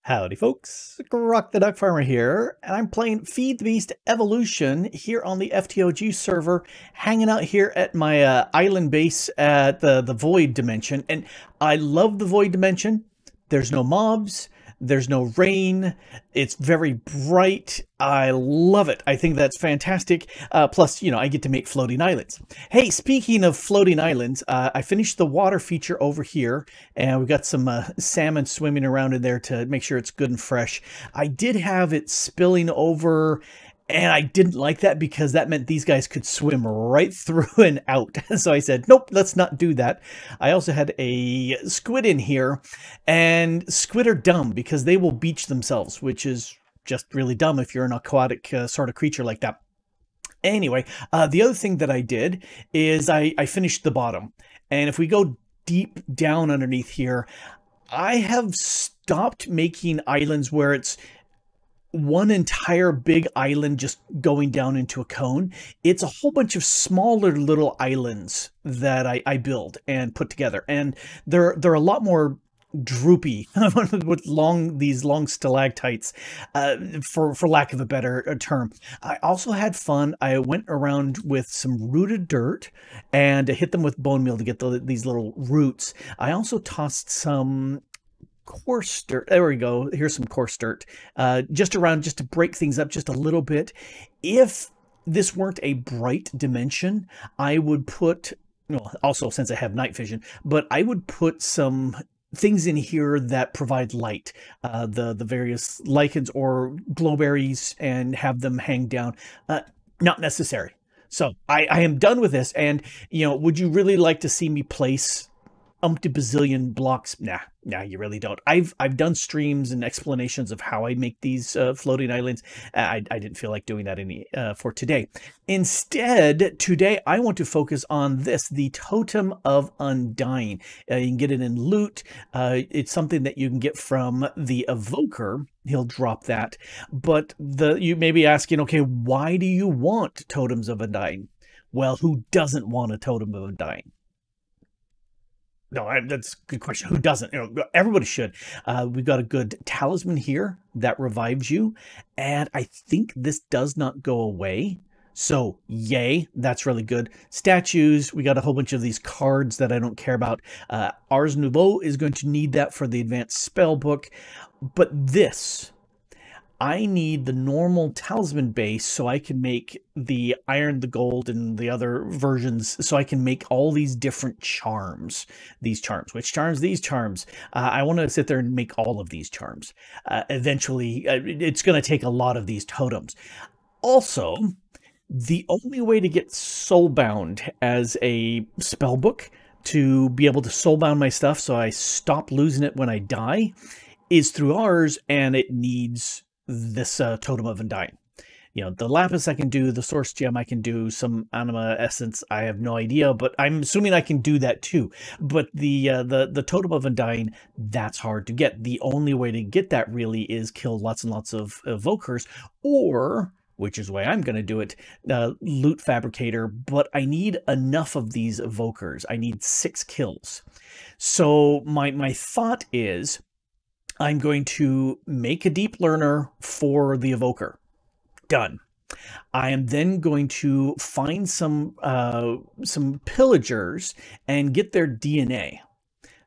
Howdy folks, Grok the DuckFarmer here, and I'm playing Feed the Beast Evolution here on the FTOG server, hanging out here at my island base at the Void Dimension. And I love the Void Dimension. There's no mobs, there's no rain, it's very bright. I love it. I think that's fantastic. Plus, you know, I get to make floating islands. Hey, speaking of floating islands, I finished the water feature over here, and we've got some salmon swimming around in there to make sure it's good and fresh. I did have it spilling over, and I didn't like that because that meant these guys could swim right through and out. So I said, nope, let's not do that. I also had a squid in here, and squid are dumb because they will beach themselves, which is just really dumb if you're an aquatic sort of creature like that. Anyway, the other thing that I did is I finished the bottom. And if we go deep down underneath here, I have stopped making islands where it's one entire big island just going down into a cone. It's a whole bunch of smaller little islands that I build and put together, and they're a lot more droopy with these long stalactites, for lack of a better term. I also had fun. I went around with some rooted dirt and hit them with bone meal to get these little roots. I also tossed some coarse dirt. There we go. Here's some coarse dirt, just around, just to break things up just a little bit. If this weren't a bright dimension, I would put, well, also since I have night vision, but I would put some things in here that provide light, the various lichens or glowberries, and have them hang down. Not necessary. So I am done with this. And, you know, would you really like to see me place umpty bazillion blocks? Nah, you really don't. I've done streams and explanations of how I make these floating islands. I didn't feel like doing that any for today. Instead, today I want to focus on this, the Totem of Undying. You can get it in loot. It's something that you can get from the Evoker. He'll drop that. But you may be asking, okay, why do you want Totems of Undying? Well, who doesn't want a Totem of Undying? No, that's a good question. Who doesn't? You know, everybody should. We've got a good talisman here that revives you, and I think this does not go away. So, yay, that's really good. Statues, we got a whole bunch of these cards that I don't care about. Ars Nouveau is going to need that for the advanced spell book, but this, I need the normal talisman base so I can make the iron, the gold, and the other versions, so I can make all these different charms. These charms. Which charms? These charms. I want to sit there and make all of these charms. Eventually, it's going to take a lot of these totems. Also, the only way to get soulbound as a spellbook, to be able to soulbound my stuff so I stop losing it when I die, is through ours, and it needs this Totem of Undying. You know, the lapis I can do, the source gem I can do, some anima essence I have no idea, but I'm assuming I can do that too. But the Totem of Undying, that's hard to get. The only way to get that really is kill lots and lots of evokers, or, which is the way I'm going to do it, loot fabricator. But I need enough of these evokers. I need 6 kills. So my thought is, I'm going to make a deep learner for the evoker. Done. I am then going to find some pillagers and get their DNA.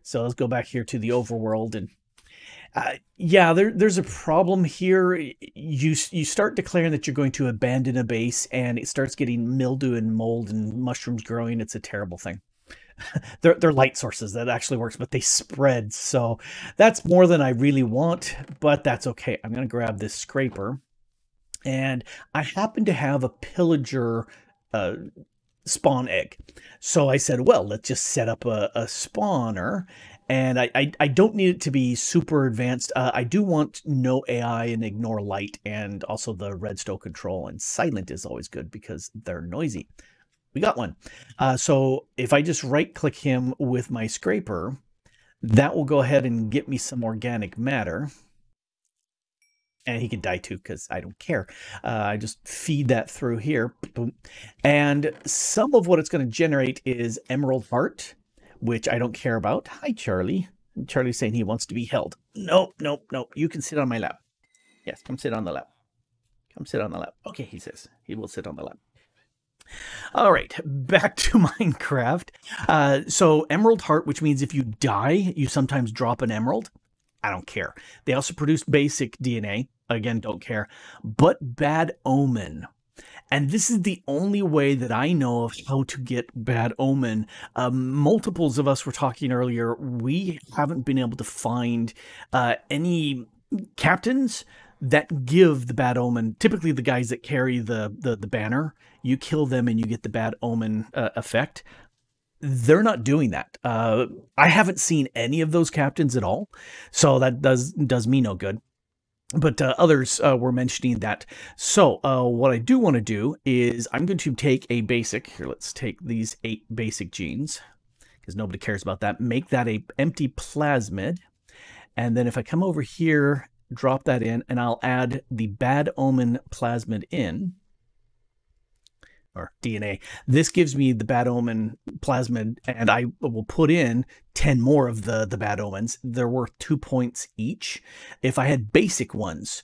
So let's go back here to the overworld, and yeah, there's a problem here. You start declaring that you're going to abandon a base, and it starts getting mildew and mold and mushrooms growing. It's a terrible thing. They're light sources. That actually works, but they spread. So that's more than I really want, but that's okay. I'm going to grab this scraper, and I happen to have a pillager spawn egg. So I said, well, let's just set up a spawner, and I don't need it to be super advanced. I do want no AI and ignore light, and also the redstone control, and silent is always good because they're noisy. We got one. So if I just right click him with my scraper, that will go ahead and get me some organic matter. And he can die too, because I don't care. I just feed that through here. Boom. And some of what it's going to generate is emerald heart, which I don't care about. Hi, Charlie. Charlie's saying he wants to be held. Nope, nope, nope. You can sit on my lap. Yes, come sit on the lap. Come sit on the lap. Okay, he says. He will sit on the lap. All right, back to Minecraft. So Emerald Heart, which means if you die, you sometimes drop an emerald. I don't care. They also produce basic DNA. Again, don't care. But Bad Omen. And this is the only way that I know of how to get Bad Omen. Multiples of us were talking earlier. We haven't been able to find any captains that give the Bad Omen. Typically, the guys that carry the banner, you kill them and you get the Bad Omen effect. They're not doing that. I haven't seen any of those captains at all, so that does me no good. But others were mentioning that. So what I do want to do is I'm going to take a basic. Here, let's take these 8 basic genes, because nobody cares about that. Make that a empty plasmid. And then if I come over here, drop that in, and I'll add the Bad Omen plasmid in. Or DNA. This gives me the Bad Omen plasmid, and I will put in 10 more of the Bad Omens. They're worth 2 points each. If I had basic ones,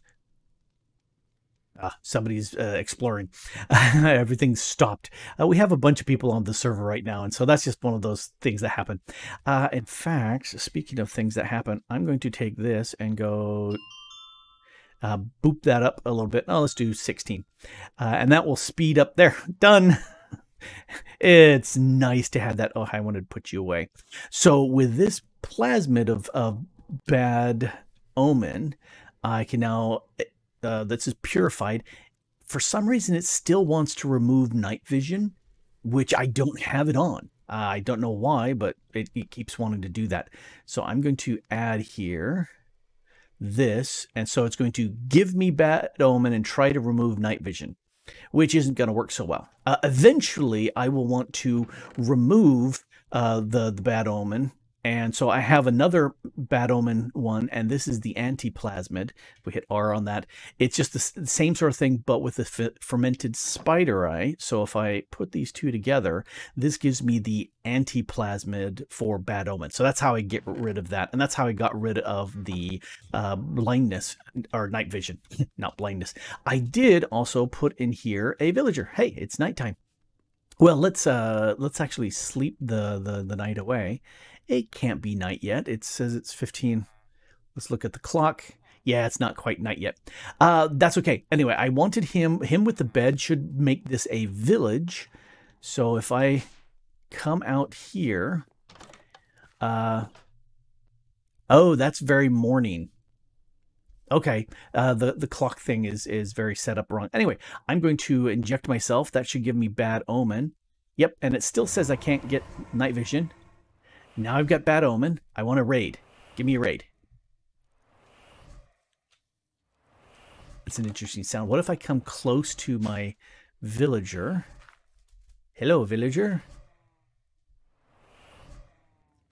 somebody's exploring. Everything's stopped. We have a bunch of people on the server right now, and so that's just one of those things that happen. In fact, speaking of things that happen, I'm going to take this and go boop that up a little bit. Oh, let's do 16. And that will speed up there. Done. It's nice to have that. Oh, I wanted to put you away. So with this plasmid of Bad Omen, I can now, this is purified. For some reason, it still wants to remove night vision, which I don't have it on. I don't know why, but it keeps wanting to do that. So I'm going to add here this, and so it's going to give me Bad Omen and try to remove night vision, which isn't going to work so well. Eventually, I will want to remove the Bad Omen, and so I have another Bad Omen one, and this is the anti-plasmid. If we hit R on that, it's just the same sort of thing, but with the fermented spider eye. So if I put these two together, this gives me the anti-plasmid for Bad Omen. So that's how I get rid of that, and that's how I got rid of the blindness, or night vision, not blindness. I did also put in here a villager. Hey, it's nighttime. Well, let's actually sleep the night away. It can't be night yet. It says it's 15. Let's look at the clock. Yeah, it's not quite night yet. That's okay. Anyway, I wanted him with the bed should make this a village. So if I come out here, oh, that's very morning. Okay, the clock thing is very set up wrong. Anyway, I'm going to inject myself. That should give me Bad Omen. Yep, and it still says I can't get night vision. Now I've got Bad Omen. I want a raid. Give me a raid. It's an interesting sound. What if I come close to my villager? Hello, villager.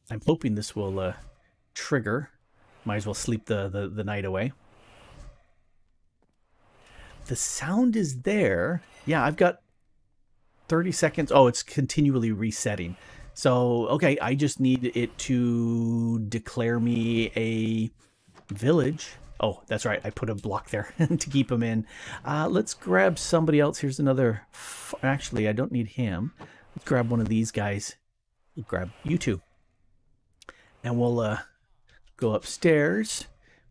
I'm hoping this will trigger. Might as well sleep the night away. The sound is there. Yeah, I've got 30 seconds. Oh, it's continually resetting. So, okay, I just need it to declare me a village. Oh, that's right. I put a block there to keep him in. Let's grab somebody else. Here's another. Actually, I don't need him. Let's grab one of these guys. We'll grab you two. And we'll go upstairs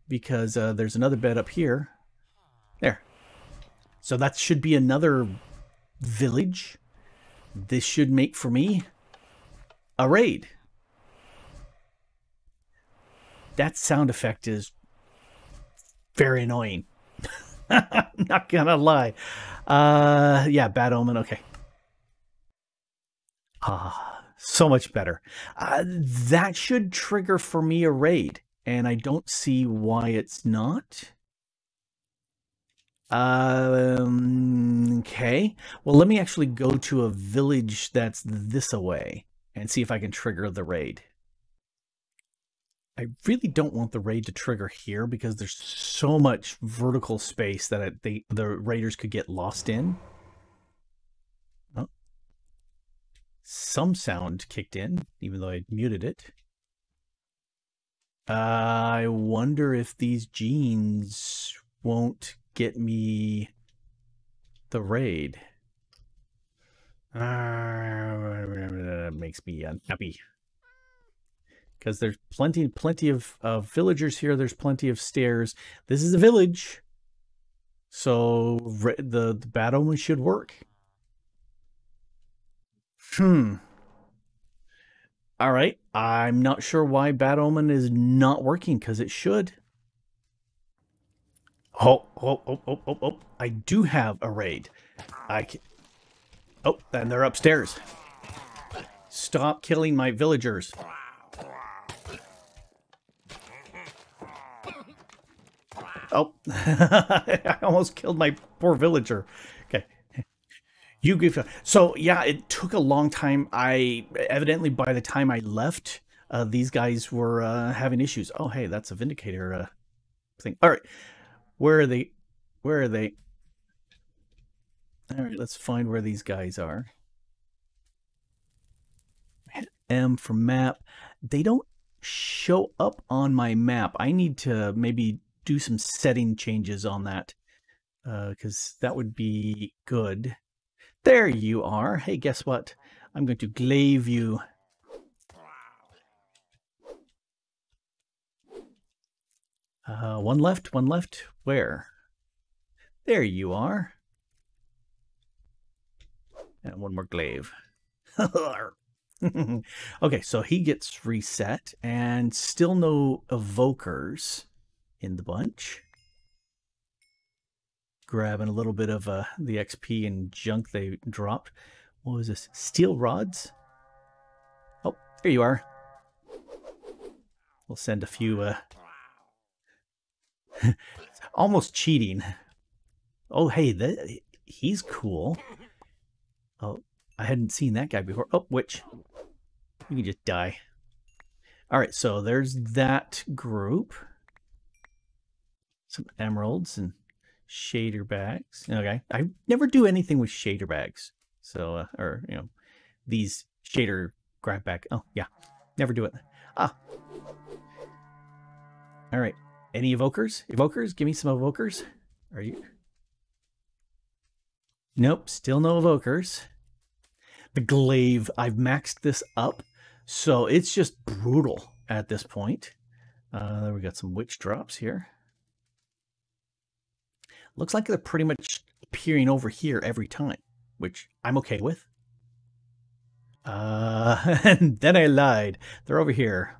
because there's another bed up here. There. So that should be another village. This should make for me a raid. That sound effect is very annoying. I'm not gonna lie. Yeah, Bad Omen. Okay. So much better. That should trigger for me a raid, and I don't see why it's not. Okay. Well, let me actually go to a village that's this away and see if I can trigger the raid. I really don't want the raid to trigger here because there's so much vertical space that the raiders could get lost in. Oh. Some sound kicked in, even though I muted it. I wonder if these genes won't get me the raid. Makes me unhappy. Because there's plenty of villagers here. There's plenty of stairs. This is a village. So the bad omen should work. All right. I'm not sure why bad omen is not working, because it should. Oh. I do have a raid. Oh, and they're upstairs. Stop killing my villagers. Oh, I almost killed my poor villager. Okay. You give. So yeah, it took a long time. Evidently by the time I left, these guys were having issues. Oh, hey, that's a vindicator thing. All right, where are they? Where are they? All right, let's find where these guys are. Hit M for map. They don't show up on my map. I need to maybe do some setting changes on that, because that would be good. There you are. Hey, guess what? I'm going to glaive you. One left, one left. Where? There you are. And one more glaive. Okay, so he gets reset, and still no evokers in the bunch. Grabbing a little bit of the XP and junk they dropped. What was this? Steel rods? Oh, there you are. We'll send a few... almost cheating. Oh, hey, he's cool. Oh, I hadn't seen that guy before. Oh, which? You can just die. All right, so there's that group. Some emeralds and shader bags. Okay, I never do anything with shader bags. So, or, you know, these shader grab bag. Oh, yeah, never do it. Ah. All right, any evokers? Evokers? Give me some evokers. Are you? Nope, still no evokers. The glaive, I've maxed this up, so it's just brutal at this point. We got some witch drops here. Looks like they're pretty much appearing over here every time, which I'm okay with. And then I lied. They're over here.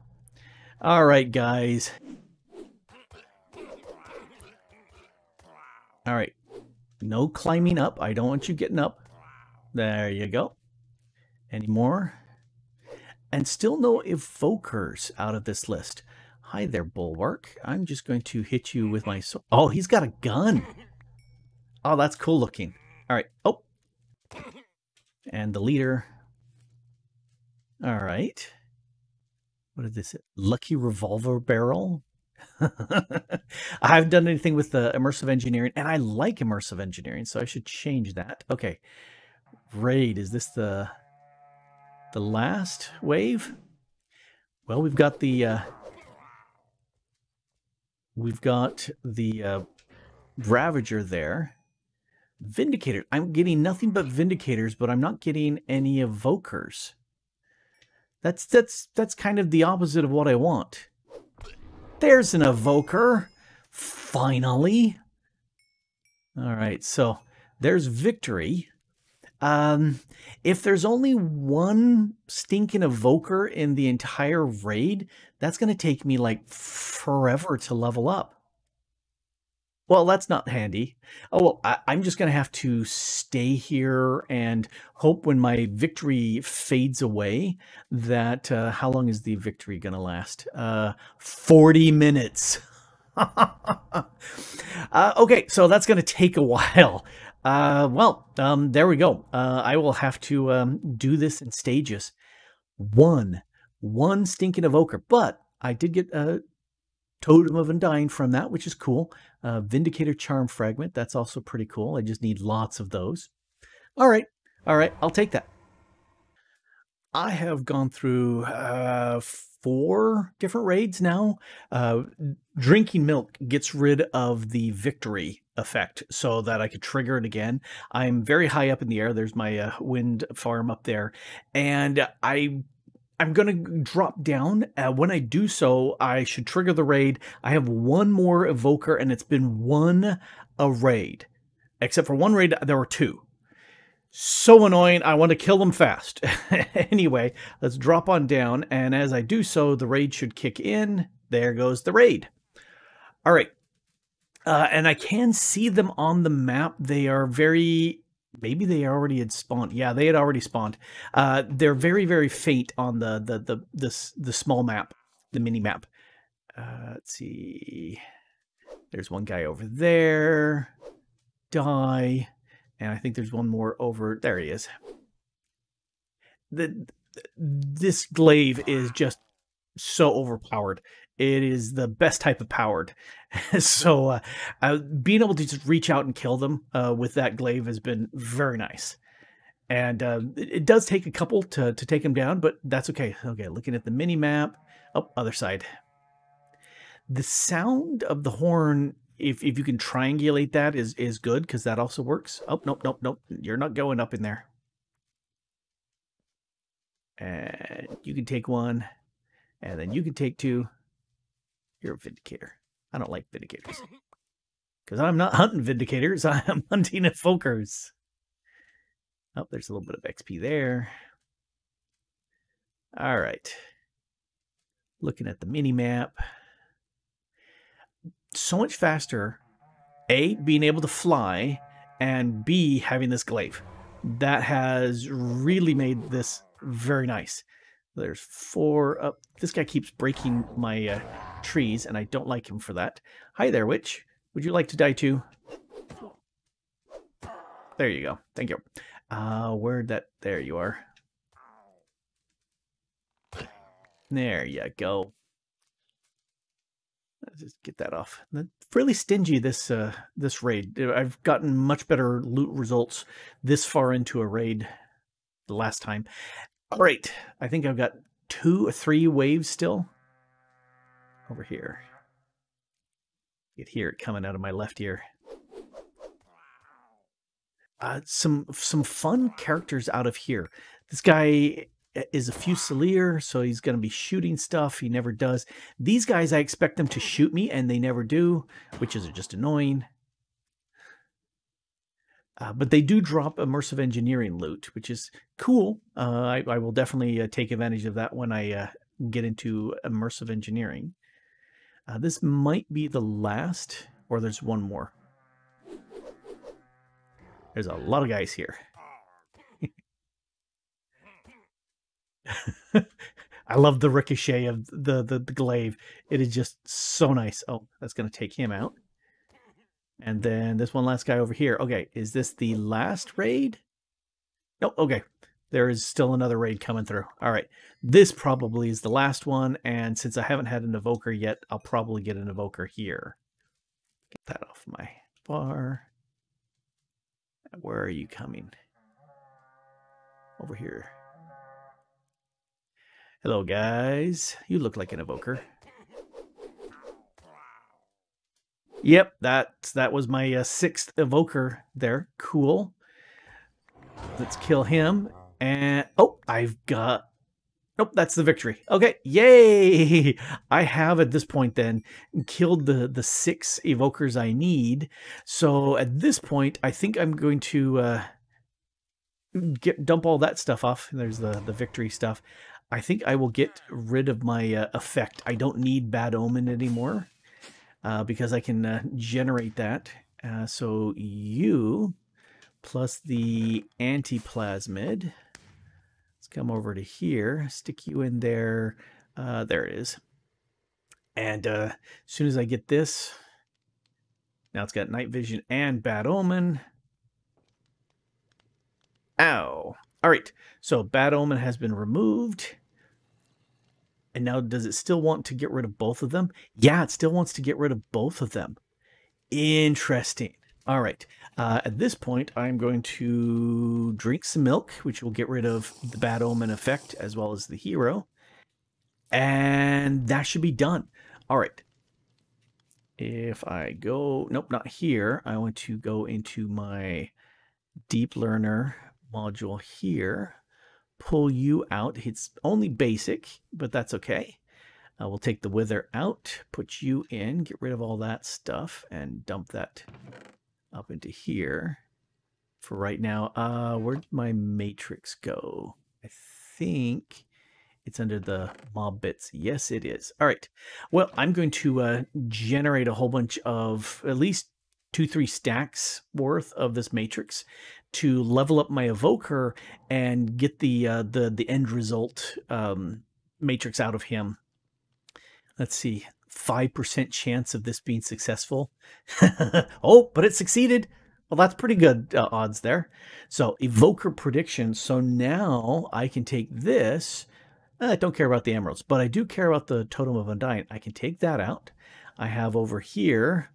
All right, guys. All right. No climbing up. I don't want you getting up. There you go. Any more? And still no evokers out of this list. Hi there, Bulwark. I'm just going to hit you with my sword. Oh, he's got a gun. Oh, that's cool looking. All right. Oh. And the leader. All right. What is this? Lucky revolver barrel? I haven't done anything with the immersive engineering, and I like immersive engineering, so I should change that. Okay. Raid. Is this the last wave? Well, we've got the Ravager there. Vindicator. I'm getting nothing but Vindicators, but I'm not getting any Evokers. That's kind of the opposite of what I want. There's an Evoker. Finally. All right, so there's victory. If there's only one stinking Evoker in the entire raid, that's going to take me like forever to level up. Well, that's not handy. Oh, well, I'm just going to have to stay here and hope when my victory fades away that, how long is the victory going to last? 40 minutes. Okay, so that's going to take a while. There we go. I will have to do this in stages. One stinking evoker, but I did get a Totem of Undying from that, which is cool. Vindicator Charm Fragment, that's also pretty cool. I just need lots of those. All right, I'll take that. I have gone through 4 different raids now. Drinking milk gets rid of the victory effect so that I could trigger it again. I'm very high up in the air. There's my wind farm up there. And I'm going to drop down. When I do so, I should trigger the raid. I have 1 more evoker, and it's been 1 a raid. Except for 1 raid, there were 2. So annoying, I want to kill them fast. Anyway, let's drop on down, and as I do so, the raid should kick in. There goes the raid. All right. And I can see them on the map. They are very... Maybe they already had spawned. Yeah, they had already spawned. They're very, very faint on the small map, the mini map. Let's see. There's one guy over there. Die. And I think there's one more over... There he is. This glaive is just so overpowered. It is the best type of powered. So being able to just reach out and kill them with that glaive has been very nice. And it does take a couple to take them down, but that's okay. Okay, looking at the mini-map. Oh, other side. The sound of the horn... If you can triangulate that is good, because that also works. Oh, nope, nope, nope. You're not going up in there. And you can take 1. And then you can take 2. You're a Vindicator. I don't like Vindicators. Because I'm not hunting Vindicators. I am hunting Evokers. Oh, there's a little bit of XP there. All right. Looking at the mini-map. So much faster, A, being able to fly, and B, having this glaive. That has really made this very nice. There's 4 up. This guy keeps breaking my trees, and I don't like him for that. Hi there, witch. Would you like to die too? There you go. Thank you. Where'd that... There you are. There you go. Let's just get that off. Fairly stingy this this raid. I've gotten much better loot results this far into a raid the last time. All right, I think I've got 2 or 3 waves still over here. You can hear it coming out of my left ear. Some fun characters out of here. This guy is a Fusilier, so he's going to be shooting stuff. He never does. These guys, I expect them to shoot me, and they never do, which is just annoying. But they do drop immersive engineering loot, which is cool. I will definitely take advantage of that when I get into immersive engineering. This might be the last, or there's one more. There's a lot of guys here. I love the ricochet of the glaive. It is just so nice. Oh, that's going to take him out. And then this one last guy over here. Okay, is this the last raid? Nope, okay. There is still another raid coming through. All right, this probably is the last one. And since I haven't had an evoker yet, I'll probably get an evoker here. Get that off my bar. Where are you coming? Over here. Hello, guys. You look like an evoker. Yep, that was my 6th evoker there. Cool. Let's kill him. And oh, I've got... Nope, that's the victory. Okay, yay! I have at this point then killed the 6 evokers I need. So at this point, I think I'm going to dump all that stuff off. There's the victory stuff. I think I will get rid of my effect. I don't need Bad Omen anymore because I can generate that. So you plus the anti-plasmid. Let's come over to here, stick you in there. There it is. And as soon as I get this, now it's got night vision and Bad Omen. Ow. All right, so Bad Omen has been removed. And now does it still want to get rid of both of them? Yeah, it still wants to get rid of both of them. Interesting. All right. At this point, I'm going to drink some milk, which will get rid of the bad omen effect as well as the hero. And that should be done. All right. If I go, nope, not here. I want to go into my deep learner module here, pull you out. It's only basic, but that's okay. We'll take the wither out, put you in, get rid of all that stuff, and dump that up into here. For right now, where'd my matrix go? I think it's under the mob bits. Yes, it is. All right. Well, I'm going to generate a whole bunch of at least 2-3 stacks worth of this matrix to level up my evoker and get the end result matrix out of him. Let's see, 5% chance of this being successful. Oh, but it succeeded. Well, that's pretty good odds there. So evoker prediction. So now I can take this. I don't care about the emeralds, but I do care about the Totem of Undying. I can take that out. I have over here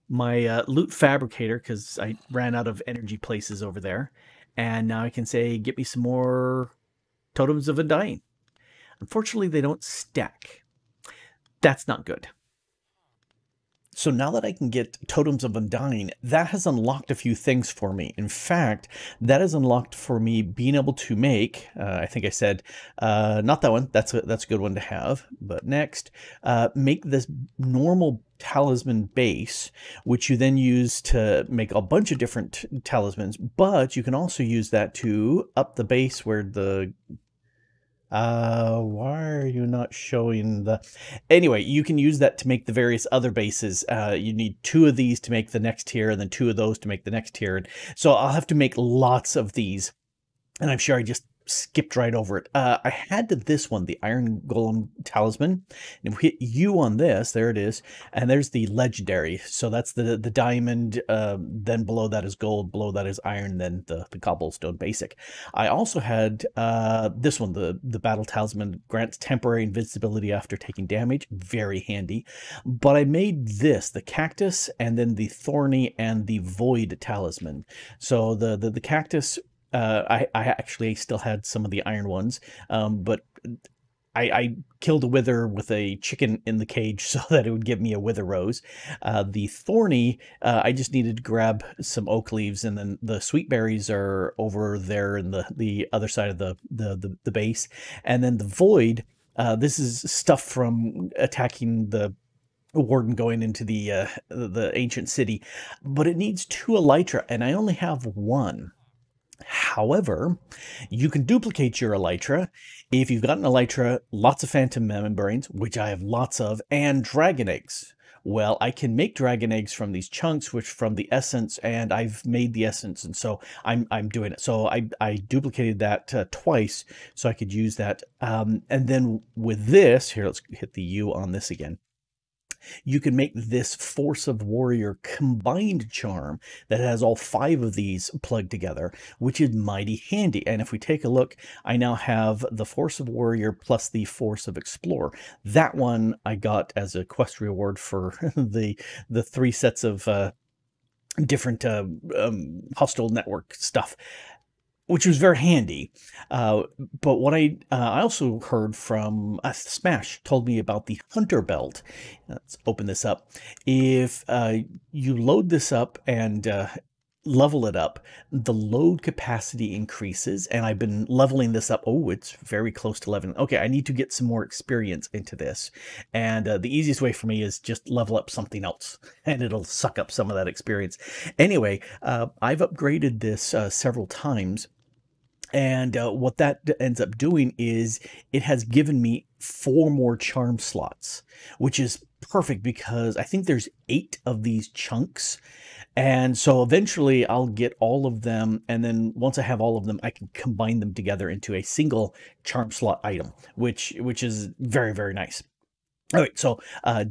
my loot fabricator because I ran out of energy places over there. And now I can say, get me some more Totems of Undying. Unfortunately, they don't stack. That's not good. So now that I can get Totems of Undying, that has unlocked a few things for me. In fact, that has unlocked for me being able to make, I think I said, not that one, that's a good one to have, but next, make this normal talisman base, which you then use to make a bunch of different talismans, but you can also use that to up the base where the why are you not showing the... Anyway, you can use that to make the various other bases. You need 2 of these to make the next tier, and then 2 of those to make the next tier. So I'll have to make lots of these. And I'm sure I just skipped right over it. I had this one, the Iron Golem Talisman. And if we hit U on this, there it is. And there's the legendary. So that's the diamond. Then below that is gold. Below that is iron. Then the cobblestone basic. I also had this one, the Battle Talisman. Grants temporary invincibility after taking damage. Very handy. But I made this, the Cactus, and then the Thorny and the Void Talisman. So the Cactus... I actually still had some of the iron ones, but I killed a wither with a chicken in the cage so that it would give me a wither rose. The thorny, I just needed to grab some oak leaves, and then the sweet berries are over there in the other side of the base. And then the void, this is stuff from attacking the warden going into the ancient city, but it needs 2 elytra, and I only have 1. However, you can duplicate your elytra if you've got an elytra, lots of phantom membranes, which I have lots of, and dragon eggs. Well, I can make dragon eggs from these chunks, which from the essence, and I've made the essence, and so I'm doing it. So I duplicated that twice, so I could use that. And then with this, here, let's hit the U on this again. You can make this Force of Warrior combined charm that has all 5 of these plugged together, which is mighty handy. And if we take a look, I now have the Force of Warrior plus the Force of Explorer. That one I got as a quest reward for the 3 sets of different hostile network stuff, which was very handy. But what I also heard from Smash told me about the Hunter Belt. Let's open this up. If you load this up and level it up, the load capacity increases, and I've been leveling this up. Oh, it's very close to 11. Okay, I need to get some more experience into this, and the easiest way for me is just level up something else, and it'll suck up some of that experience. Anyway, I've upgraded this several times, and what that ends up doing is it has given me 4 more charm slots, which is perfect because I think there's 8 of these chunks. And so eventually I'll get all of them. And then once I have all of them, I can combine them together into a single charm slot item, which is very, very nice. All right, so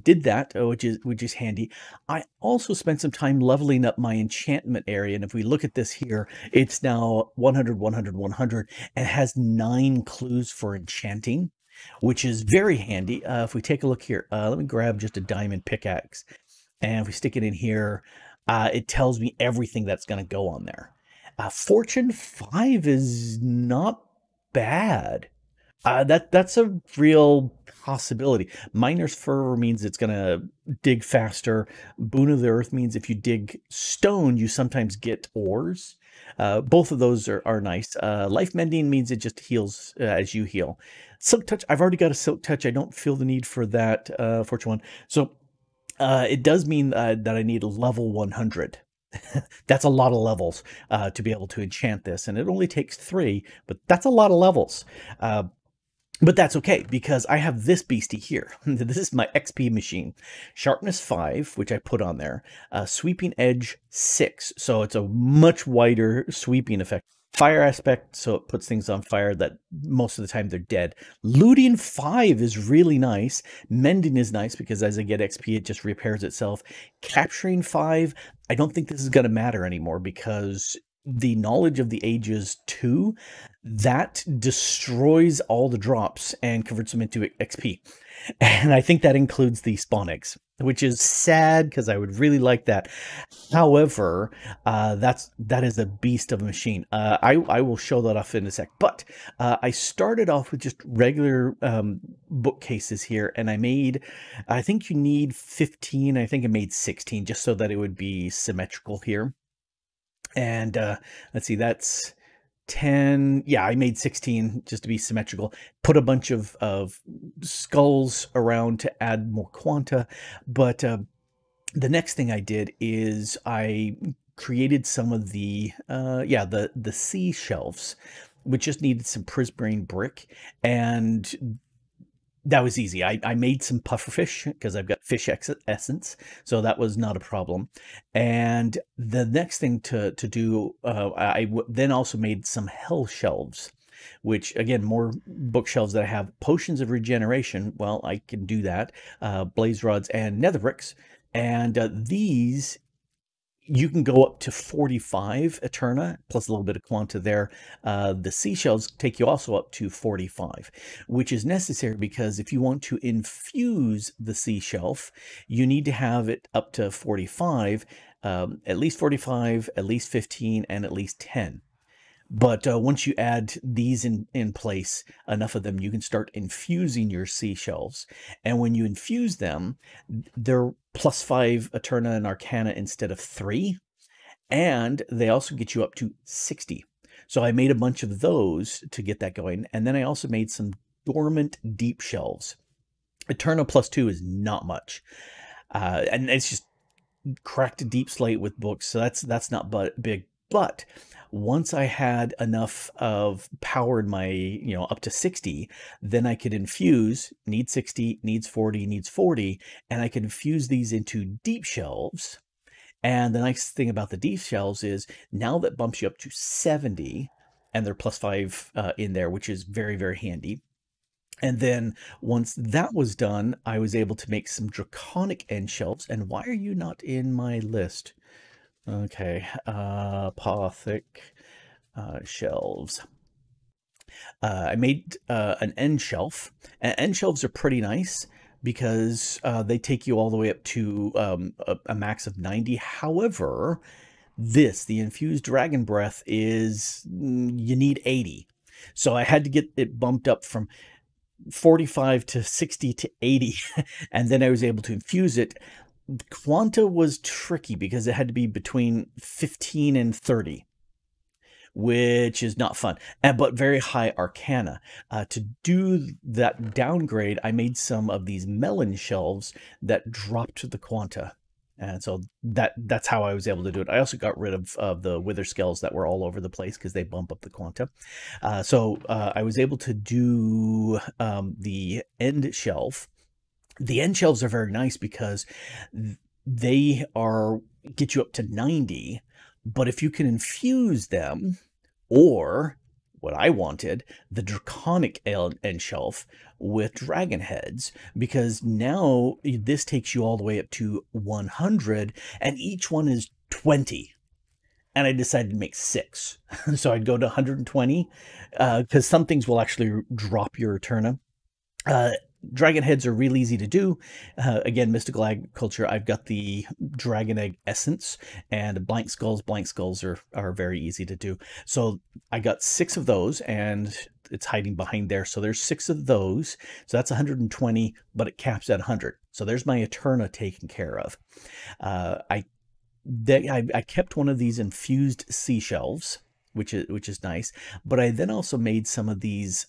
did that, which is handy. I also spent some time leveling up my enchantment area, and if we look at this here, it's now 100, 100, 100, and has 9 clues for enchanting, which is very handy. If we take a look here, let me grab just a diamond pickaxe, and if we stick it in here, it tells me everything that's going to go on there. Fortune 5 is not bad. That's a real possibility. Miner's Fervor means it's gonna dig faster. Boon of the Earth means if you dig stone, you sometimes get ores. Both of those are nice. Life Mending means it just heals as you heal. Silk Touch, I've already got a Silk Touch. I don't feel the need for that Fortune 1. So it does mean that I need a level 100. That's a lot of levels to be able to enchant this, and it only takes 3, but that's a lot of levels. But that's okay, because I have this beastie here. This is my XP machine. Sharpness 5, which I put on there. Sweeping Edge 6, so it's a much wider sweeping effect. Fire Aspect, so it puts things on fire that most of the time they're dead. Looting 5 is really nice. Mending is nice, because as I get XP, it just repairs itself. Capturing 5, I don't think this is going to matter anymore, because the Knowledge of the Ages 2, that destroys all the drops and converts them into XP. And I think that includes the spawn eggs, which is sad because I would really like that. However, that is a beast of a machine. I will show that off in a sec. But I started off with just regular bookcases here, and I think you need 15. I think I made 16 just so that it would be symmetrical here. And let's see, that's 10. Yeah, I made 16 just to be symmetrical. Put a bunch of skulls around to add more quanta. But the next thing I did is I created some of the sea shelves, which just needed some prismarine brick, and that was easy. I made some pufferfish because I've got fish essence, so that was not a problem. And the next thing to do, I then also made some hell shelves, which again, more bookshelves that I have. Potions of regeneration, well, I can do that. Blaze rods and nether bricks, and these you can go up to 45 Eterna, plus a little bit of quanta there. The seashells take you also up to 45, which is necessary because if you want to infuse the sea shelf, you need to have it up to 45, at least 45, at least 15, and at least 10. But once you add these in place, enough of them, you can start infusing your seashells. And when you infuse them, they're +5 Eterna and Arcana instead of 3. And they also get you up to 60. So I made a bunch of those to get that going. And then I also made some dormant deep shelves. Eterna +2 is not much. And it's just cracked deep slate with books. So that's not big. But once I had enough of power in my, up to 60, then I could infuse, needs 60, needs 40, needs 40, and I could infuse these into deep shelves. And the nice thing about the deep shelves is now that bumps you up to 70, and they're +5 in there, which is very, very handy. And then once that was done, I was able to make some draconic end shelves. And why are you not in my list? Okay, Apothic shelves. I made an end shelf. And end shelves are pretty nice because they take you all the way up to a max of 90. However, the infused dragon breath is, you need 80. So I had to get it bumped up from 45 to 60 to 80, and then I was able to infuse it. Quanta was tricky because it had to be between 15 and 30, which is not fun, but very high Arcana. To do that downgrade, I made some of these melon shelves that dropped the Quanta. And so that's how I was able to do it. I also got rid of the wither skulls that were all over the place because they bump up the Quanta. So I was able to do the end shelf. The end shelves are very nice because they get you up to 90, but if you can infuse them, or what I wanted, the draconic end shelf with dragon heads, because now this takes you all the way up to 100, and each one is 20. And I decided to make 6. So I'd go to 120, because some things will actually drop your Eterna. Dragon heads are real easy to do. Again, mystical agriculture, I've got the dragon egg essence, and blank skulls. Blank skulls are very easy to do. So I got 6 of those, and it's hiding behind there. So there's 6 of those. So that's 120, but it caps at 100. So there's my Eterna taken care of. I kept one of these infused seashells, which is nice. But I then also made some of these,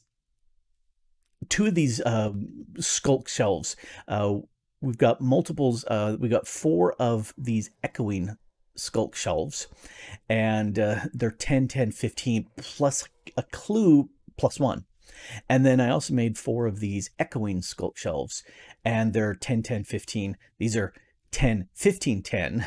2 of these skulk shelves. We've got multiples. We got 4 of these echoing skulk shelves, and they're 10, 10, 15 plus a clue plus 1. And then I also made 4 of these echoing skulk shelves, and they're 10, 10, 15. These are 10, 15, 10,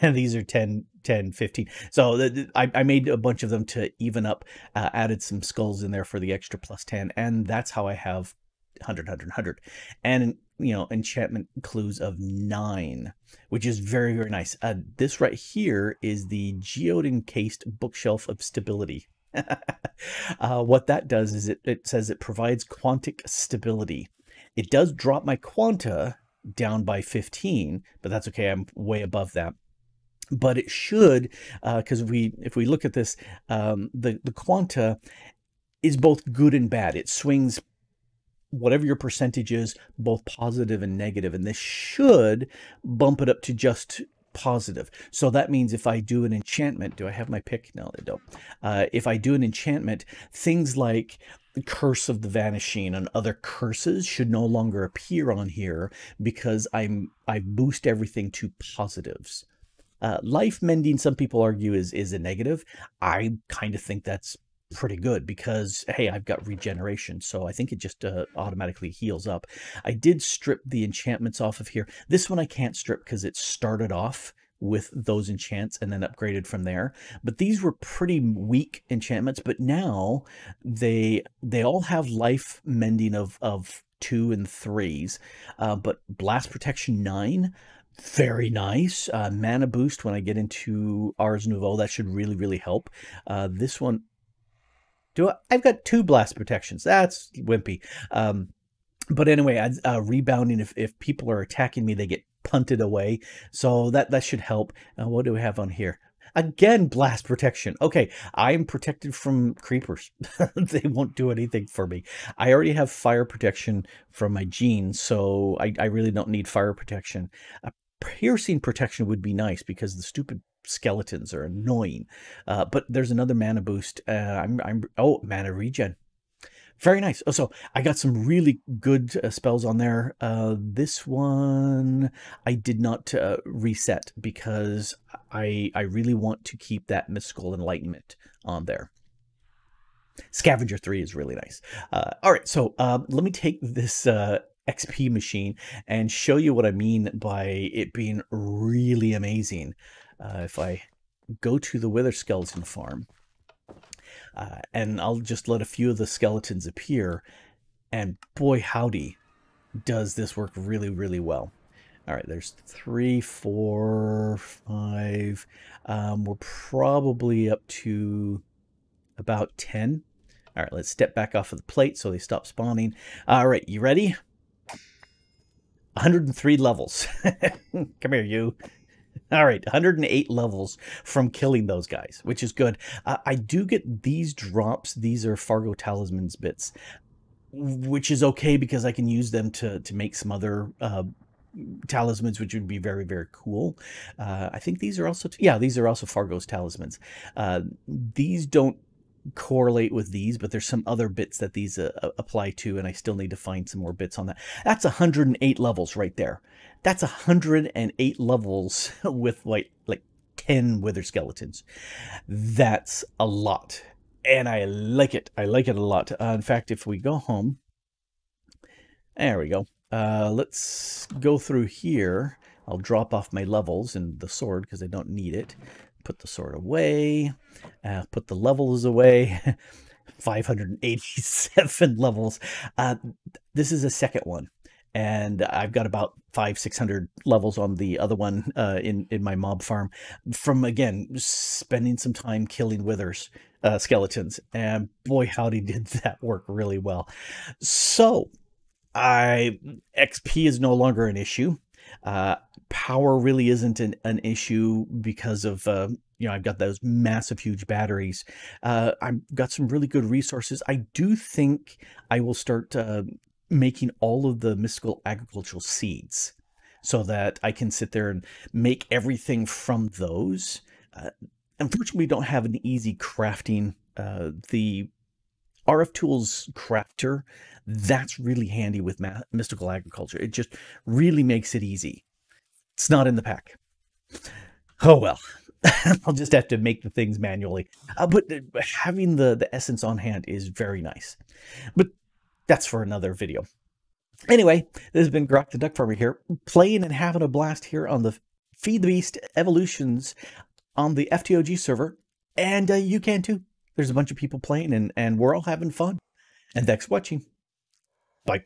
and these are 10, 10, 15. So I made a bunch of them to even up, added some skulls in there for the extra plus 10, and that's how I have 100, 100, 100. And, you know, enchantment clues of 9, which is very, very nice. This right here is the geode encased bookshelf of stability. What that does is it says it provides quantic stability. It does drop my quanta down by 15, but that's okay. I'm way above that. But it should, because if we look at this, the quanta is both good and bad. It swings whatever your percentage is, both positive and negative, and this should bump it up to just positive. So that means if I do an enchantment, do I have my pick? No, I don't. If I do an enchantment, things like the Curse of the Vanishing and other curses should no longer appear on here, because I boost everything to positives. Life mending, some people argue, is a negative. I kind of think that's pretty good because, hey, I've got regeneration, so I think it just automatically heals up. I did strip the enchantments off of here. This one I can't strip because it started off with those enchants and then upgraded from there. But these were pretty weak enchantments, but now they all have life mending of 2 and 3s, but blast protection 9. Very nice. Mana boost when I get into Ars Nouveau. That should really, really help. This one, I've got 2 blast protections. That's wimpy. But anyway, rebounding. If people are attacking me, they get punted away. So that should help. What do we have on here? Again, blast protection. Okay, I'm protected from creepers. They won't do anything for me. I already have fire protection from my genes, so I really don't need fire protection. Piercing protection would be nice because the stupid skeletons are annoying. But there's another mana boost. Oh, mana regen. Very nice. Oh, so I got some really good spells on there. This one I did not reset because I really want to keep that mystical enlightenment on there. Scavenger 3 is really nice. All right, so let me take this XP machine and show you what I mean by it being really amazing. If I go to the Wither Skeleton Farm, and I'll just let a few of the skeletons appear, and boy howdy, does this work really, really well. All right, there's 3, 4, 5. We're probably up to about 10. All right, let's step back off of the plate so they stop spawning. All right, you ready? 103 levels. Come here, you. All right, 108 levels from killing those guys, which is good. I do get these drops. These are Fargo Talismans bits, which is okay because I can use them to make some other talismans, which would be very, very cool. I think these are also, yeah, these are also Fargo's Talismans. These don't correlate with these, but there's some other bits that these apply to, and I still need to find some more bits on that. That's 108 levels right there. That's 108 levels with like 10 wither skeletons. That's a lot, and I like it. I like it a lot. In fact, if we go home, there we go. Let's go through here. I'll drop off my levels and the sword because I don't need it. Put the sword away, put the levels away. 587 levels. This is a second one, and I've got about 500-600 levels on the other one in my mob farm from, again, spending some time killing withers, skeletons, and boy howdy did that work really well. So XP is no longer an issue. Uh, Power really isn't an issue because of I've got those massive, huge batteries. I've got some really good resources. I do think I will start making all of the mystical agricultural seeds so that I can sit there and make everything from those. Unfortunately, we don't have an easy crafting. The RF Tools Crafter, that's really handy with mystical agriculture. It just really makes it easy. It's not in the pack. Oh well. I'll just have to make the things manually. But having the essence on hand is very nice. But that's for another video. Anyway, this has been Grok the Duck Farmer here, playing and having a blast here on the Feed the Beast Evolutions on the FTOG server. And you can too. There's a bunch of people playing and we're all having fun. And thanks for watching. Bye.